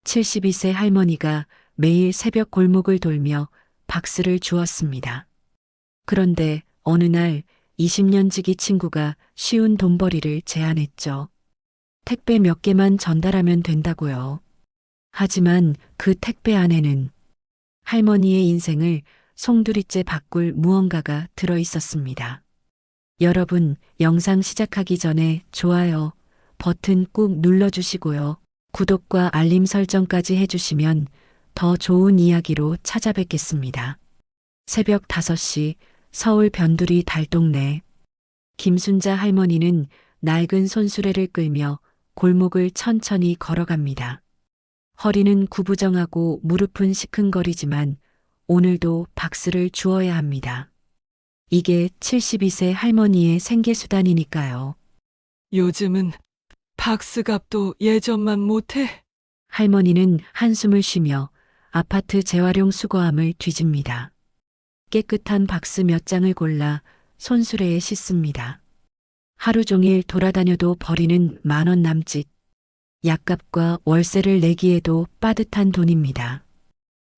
72세 할머니가 매일 새벽 골목을 돌며 박스를 주었습니다. 그런데 어느 날 20년 지기 친구가 쉬운 돈벌이를 제안했죠. 택배 몇 개만 전달하면 된다고요. 하지만 그 택배 안에는 할머니의 인생을 송두리째 바꿀 무언가가 들어 있었습니다. 여러분, 영상 시작하기 전에 좋아요 버튼 꾹 눌러주시고요. 구독과 알림 설정까지 해주시면 더 좋은 이야기로 찾아뵙겠습니다. 새벽 5시 서울 변두리 달동네. 김순자 할머니는 낡은 손수레를 끌며 골목을 천천히 걸어갑니다. 허리는 구부정하고 무릎은 시큰거리지만 오늘도 박스를 주어야 합니다. 이게 72세 할머니의 생계수단이니까요. 요즘은 박스값도 예전만 못해. 할머니는 한숨을 쉬며 아파트 재활용 수거함을 뒤집니다. 깨끗한 박스 몇 장을 골라 손수레에 싣습니다. 하루 종일 돌아다녀도 버리는 10,000원 남짓. 약값과 월세를 내기에도 빠듯한 돈입니다.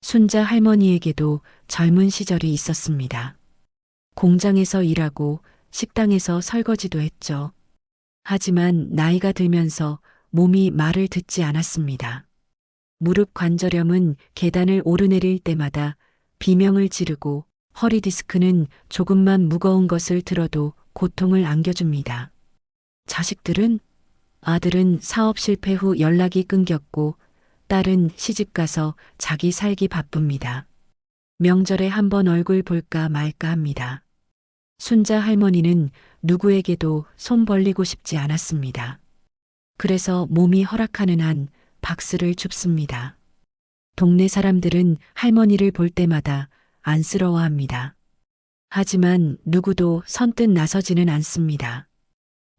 순자 할머니에게도 젊은 시절이 있었습니다. 공장에서 일하고 식당에서 설거지도 했죠. 하지만 나이가 들면서 몸이 말을 듣지 않았습니다. 무릎 관절염은 계단을 오르내릴 때마다 비명을 지르고 허리 디스크는 조금만 무거운 것을 들어도 고통을 안겨줍니다. 자식들은? 아들은 사업 실패 후 연락이 끊겼고 딸은 시집가서 자기 살기 바쁩니다. 명절에 한번 얼굴 볼까 말까 합니다. 순자 할머니는 누구에게도 손 벌리고 싶지 않았습니다. 그래서 몸이 허락하는 한 박스를 줍습니다. 동네 사람들은 할머니를 볼 때마다 안쓰러워합니다. 하지만 누구도 선뜻 나서지는 않습니다.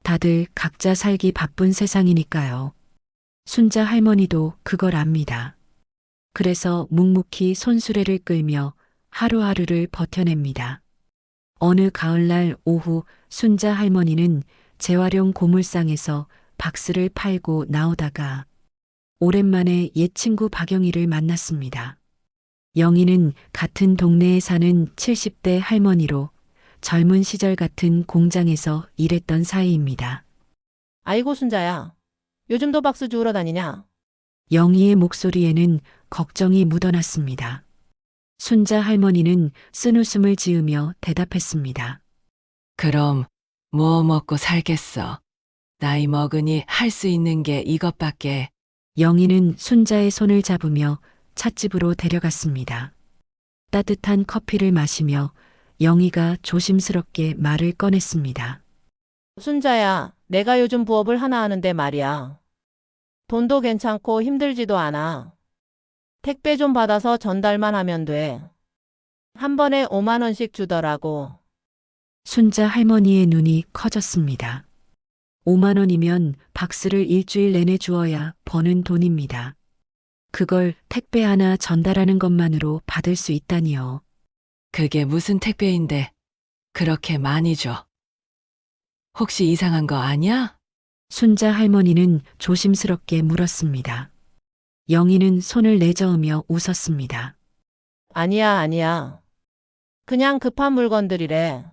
다들 각자 살기 바쁜 세상이니까요. 순자 할머니도 그걸 압니다. 그래서 묵묵히 손수레를 끌며 하루하루를 버텨냅니다. 어느 가을날 오후 순자 할머니는 재활용 고물상에서 박스를 팔고 나오다가 오랜만에 옛 친구 박영희를 만났습니다. 영희는 같은 동네에 사는 70대 할머니로 젊은 시절 같은 공장에서 일했던 사이입니다. 아이고 순자야. 요즘도 박스 주우러 다니냐? 영희의 목소리에는 걱정이 묻어났습니다. 순자 할머니는 쓴웃음을 지으며 대답했습니다. 그럼 뭐 먹고 살겠어. 나이 먹으니 할 수 있는 게 이것밖에. 영희는 순자의 손을 잡으며 찻집으로 데려갔습니다. 따뜻한 커피를 마시며 영희가 조심스럽게 말을 꺼냈습니다. 순자야, 내가 요즘 부업을 하나 하는데 말이야. 돈도 괜찮고 힘들지도 않아. 택배 좀 받아서 전달만 하면 돼. 한 번에 5만 원씩 주더라고. 순자 할머니의 눈이 커졌습니다. 5만 원이면 박스를 일주일 내내 주어야 버는 돈입니다. 그걸 택배 하나 전달하는 것만으로 받을 수 있다니요. 그게 무슨 택배인데 그렇게 많이 줘. 혹시 이상한 거 아니야? 순자 할머니는 조심스럽게 물었습니다. 영희는 손을 내저으며 웃었습니다. 아니야, 아니야. 그냥 급한 물건들이래.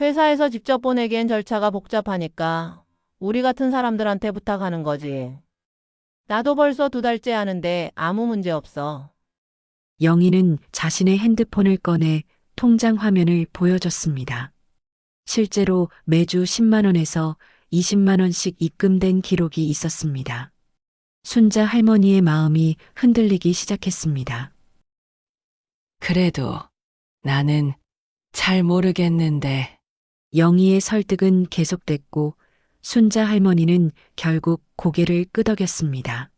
회사에서 직접 보내기엔 절차가 복잡하니까 우리 같은 사람들한테 부탁하는 거지. 나도 벌써 2달째 하는데 아무 문제 없어. 영희는 자신의 핸드폰을 꺼내 통장 화면을 보여줬습니다. 실제로 매주 10만 원에서 20만 원씩 입금된 기록이 있었습니다. 순자 할머니의 마음이 흔들리기 시작했습니다. 그래도 나는 잘 모르겠는데. 영희의 설득은 계속됐고 순자 할머니는 결국 고개를 끄덕였습니다.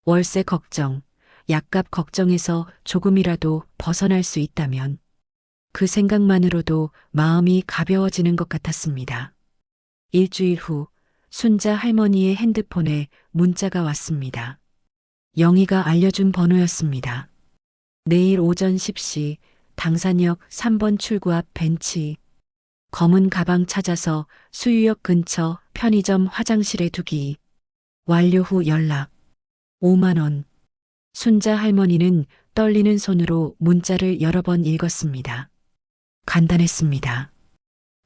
월세 걱정, 약값 걱정에서 조금이라도 벗어날 수 있다면 그 생각만으로도 마음이 가벼워지는 것 같았습니다. 일주일 후 순자 할머니의 핸드폰에 문자가 왔습니다. 영희가 알려준 번호였습니다. 내일 오전 10시 당산역 3번 출구 앞 벤치. 검은 가방 찾아서 수유역 근처 편의점 화장실에 두기. 완료 후 연락. 5만 원. 순자 할머니는 떨리는 손으로 문자를 여러 번 읽었습니다. 간단했습니다.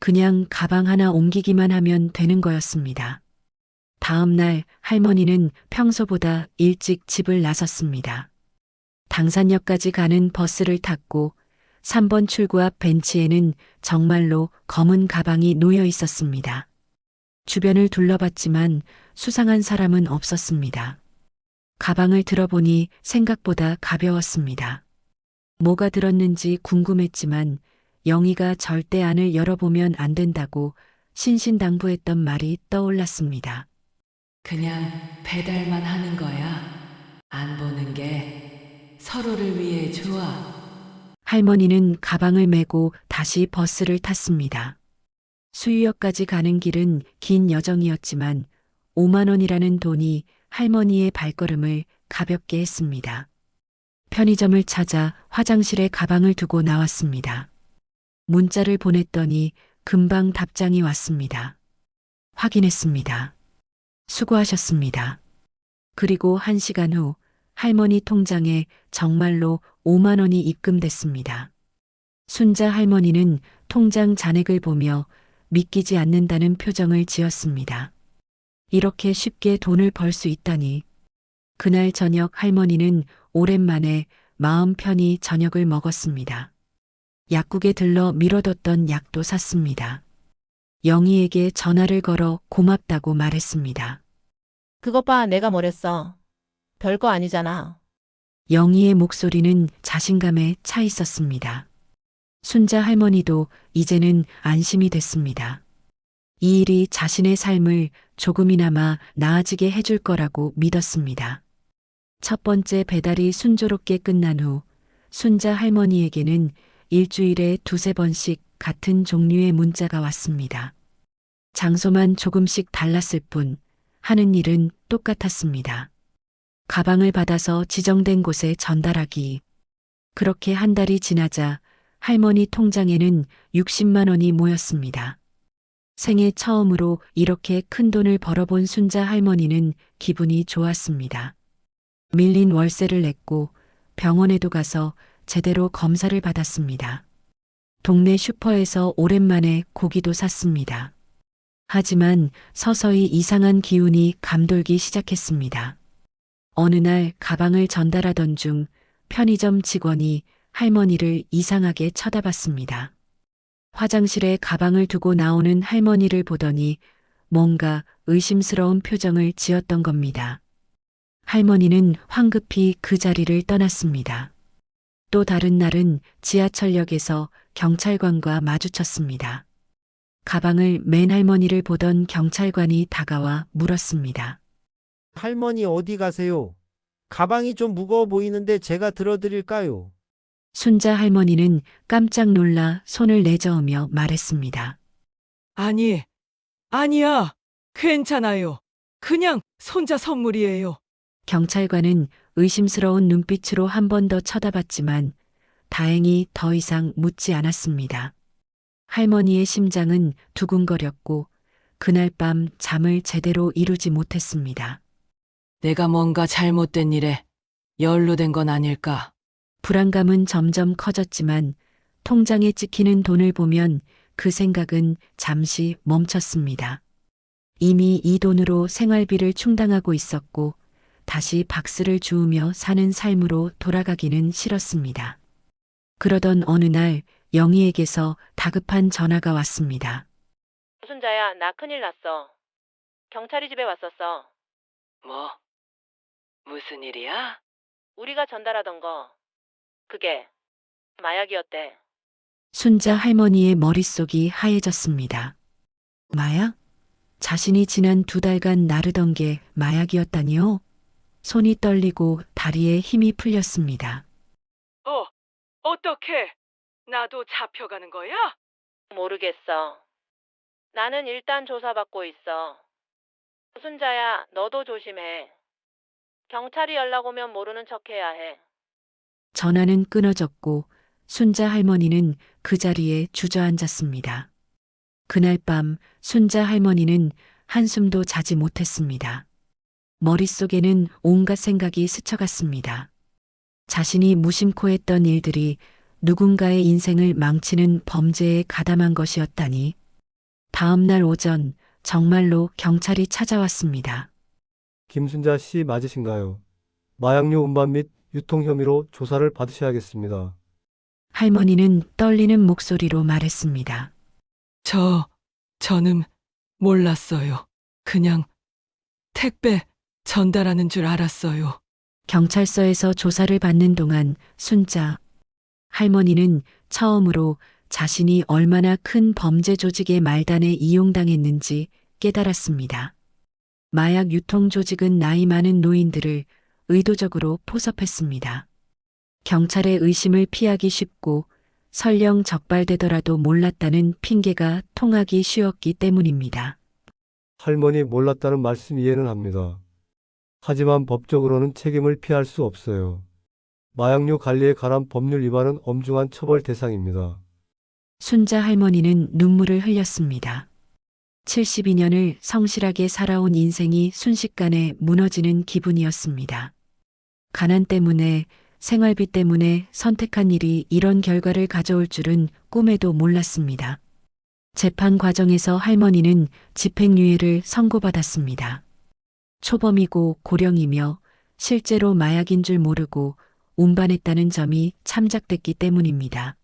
그냥 가방 하나 옮기기만 하면 되는 거였습니다. 다음 날 할머니는 평소보다 일찍 집을 나섰습니다. 당산역까지 가는 버스를 탔고 3번 출구 앞 벤치에는 정말로 검은 가방이 놓여 있었습니다. 주변을 둘러봤지만 수상한 사람은 없었습니다. 가방을 들어보니 생각보다 가벼웠습니다. 뭐가 들었는지 궁금했지만 영희가 절대 안을 열어보면 안 된다고 신신당부했던 말이 떠올랐습니다. 그냥 배달만 하는 거야. 안 보는 게 서로를 위해 좋아. 할머니는 가방을 메고 다시 버스를 탔습니다. 수유역까지 가는 길은 긴 여정이었지만 5만 원이라는 돈이 할머니의 발걸음을 가볍게 했습니다. 편의점을 찾아 화장실에 가방을 두고 나왔습니다. 문자를 보냈더니 금방 답장이 왔습니다. 확인했습니다. 수고하셨습니다. 그리고 1시간 후 할머니 통장에 정말로 5만 원이 입금됐습니다. 순자 할머니는 통장 잔액을 보며 믿기지 않는다는 표정을 지었습니다. 이렇게 쉽게 돈을 벌 수 있다니. 그날 저녁 할머니는 오랜만에 마음 편히 저녁을 먹었습니다. 약국에 들러 미뤄뒀던 약도 샀습니다. 영희에게 전화를 걸어 고맙다고 말했습니다. 그것 봐, 내가 뭐랬어. 별거 아니잖아. 영희의 목소리는 자신감에 차 있었습니다. 순자 할머니도 이제는 안심이 됐습니다. 이 일이 자신의 삶을 조금이나마 나아지게 해줄 거라고 믿었습니다. 첫 번째 배달이 순조롭게 끝난 후 순자 할머니에게는 일주일에 2~3번씩 같은 종류의 문자가 왔습니다. 장소만 조금씩 달랐을 뿐 하는 일은 똑같았습니다. 가방을 받아서 지정된 곳에 전달하기. 그렇게 한 달이 지나자 할머니 통장에는 60만 원이 모였습니다. 생애 처음으로 이렇게 큰 돈을 벌어본 순자 할머니는 기분이 좋았습니다. 밀린 월세를 냈고 병원에도 가서 제대로 검사를 받았습니다. 동네 슈퍼에서 오랜만에 고기도 샀습니다. 하지만 서서히 이상한 기운이 감돌기 시작했습니다. 어느 날 가방을 전달하던 중 편의점 직원이 할머니를 이상하게 쳐다봤습니다. 화장실에 가방을 두고 나오는 할머니를 보더니 뭔가 의심스러운 표정을 지었던 겁니다. 할머니는 황급히 그 자리를 떠났습니다. 또 다른 날은 지하철역에서 경찰관과 마주쳤습니다. 가방을 맨 할머니를 보던 경찰관이 다가와 물었습니다. 할머니 어디 가세요? 가방이 좀 무거워 보이는데 제가 들어드릴까요? 순자 할머니는 깜짝 놀라 손을 내저으며 말했습니다. 아니야. 괜찮아요. 그냥 손자 선물이에요. 경찰관은 의심스러운 눈빛으로 한 번 더 쳐다봤지만 다행히 더 이상 묻지 않았습니다. 할머니의 심장은 두근거렸고 그날 밤 잠을 제대로 이루지 못했습니다. 내가 뭔가 잘못된 일에 연루된 건 아닐까? 불안감은 점점 커졌지만 통장에 찍히는 돈을 보면 그 생각은 잠시 멈췄습니다. 이미 이 돈으로 생활비를 충당하고 있었고 다시 박스를 주우며 사는 삶으로 돌아가기는 싫었습니다. 그러던 어느 날 영희에게서 다급한 전화가 왔습니다. 순자야, 나 큰일 났어. 경찰이 집에 왔었어. 뭐? 무슨 일이야? 우리가 전달하던 거. 그게 마약이었대. 순자 할머니의 머릿속이 하얘졌습니다. 마약? 자신이 지난 2달간 나르던 게 마약이었다니요? 손이 떨리고 다리에 힘이 풀렸습니다. 어떡해? 나도 잡혀가는 거야? 모르겠어. 나는 일단 조사받고 있어. 순자야, 너도 조심해. 경찰이 연락 오면 모르는 척해야 해. 전화는 끊어졌고 순자 할머니는 그 자리에 주저앉았습니다. 그날 밤 순자 할머니는 한숨도 자지 못했습니다. 머릿속에는 온갖 생각이 스쳐갔습니다. 자신이 무심코 했던 일들이 누군가의 인생을 망치는 범죄에 가담한 것이었다니. 다음 날 오전 정말로 경찰이 찾아왔습니다. 김순자 씨 맞으신가요? 마약류 운반 및 유통 혐의로 조사를 받으셔야겠습니다. 할머니는 떨리는 목소리로 말했습니다. 저는 몰랐어요. 그냥 택배 전달하는 줄 알았어요. 경찰서에서 조사를 받는 동안 순자 할머니는 처음으로 자신이 얼마나 큰 범죄 조직의 말단에 이용당했는지 깨달았습니다. 마약 유통 조직은 나이 많은 노인들을 의도적으로 포섭했습니다. 경찰의 의심을 피하기 쉽고 설령 적발되더라도 몰랐다는 핑계가 통하기 쉬웠기 때문입니다. 할머니 몰랐다는 말씀 이해는 합니다. 하지만 법적으로는 책임을 피할 수 없어요. 마약류 관리에 관한 법률 위반은 엄중한 처벌 대상입니다. 순자 할머니는 눈물을 흘렸습니다. 72년을 성실하게 살아온 인생이 순식간에 무너지는 기분이었습니다. 가난 때문에, 생활비 때문에 선택한 일이 이런 결과를 가져올 줄은 꿈에도 몰랐습니다. 재판 과정에서 할머니는 집행유예를 선고받았습니다. 초범이고 고령이며 실제로 마약인 줄 모르고 운반했다는 점이 참작됐기 때문입니다.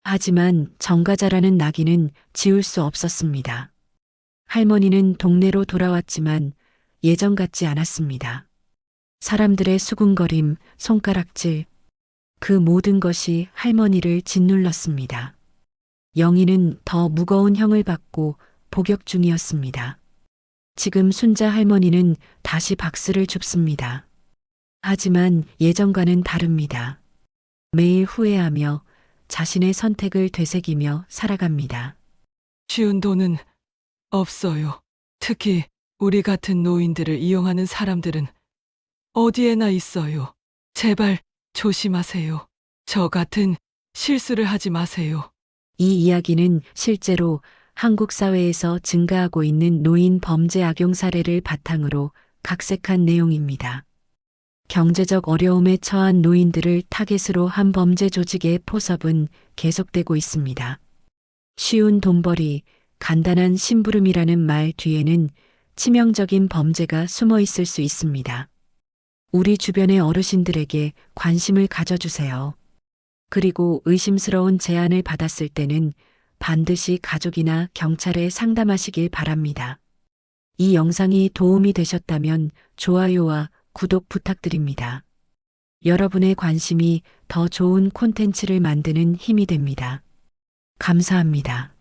하지만 정가자라는 낙인은 지울 수 없었습니다. 할머니는 동네로 돌아왔지만 예전 같지 않았습니다. 사람들의 수군거림, 손가락질, 그 모든 것이 할머니를 짓눌렀습니다. 영희는 더 무거운 형을 받고 복역 중이었습니다. 지금 순자 할머니는 다시 박스를 줍습니다. 하지만 예전과는 다릅니다. 매일 후회하며 자신의 선택을 되새기며 살아갑니다. 쉬운 돈은 없어요. 특히 우리 같은 노인들을 이용하는 사람들은 어디에나 있어요. 제발 조심하세요. 저 같은 실수를 하지 마세요. 이 이야기는 실제로 한국 사회에서 증가하고 있는 노인 범죄 악용 사례를 바탕으로 각색한 내용입니다. 경제적 어려움에 처한 노인들을 타겟으로 한 범죄 조직의 포섭은 계속되고 있습니다. 쉬운 돈벌이, 간단한 심부름이라는 말 뒤에는 치명적인 범죄가 숨어 있을 수 있습니다. 우리 주변의 어르신들에게 관심을 가져주세요. 그리고 의심스러운 제안을 받았을 때는 반드시 가족이나 경찰에 상담하시길 바랍니다. 이 영상이 도움이 되셨다면 좋아요와 구독 부탁드립니다. 여러분의 관심이 더 좋은 콘텐츠를 만드는 힘이 됩니다. 감사합니다.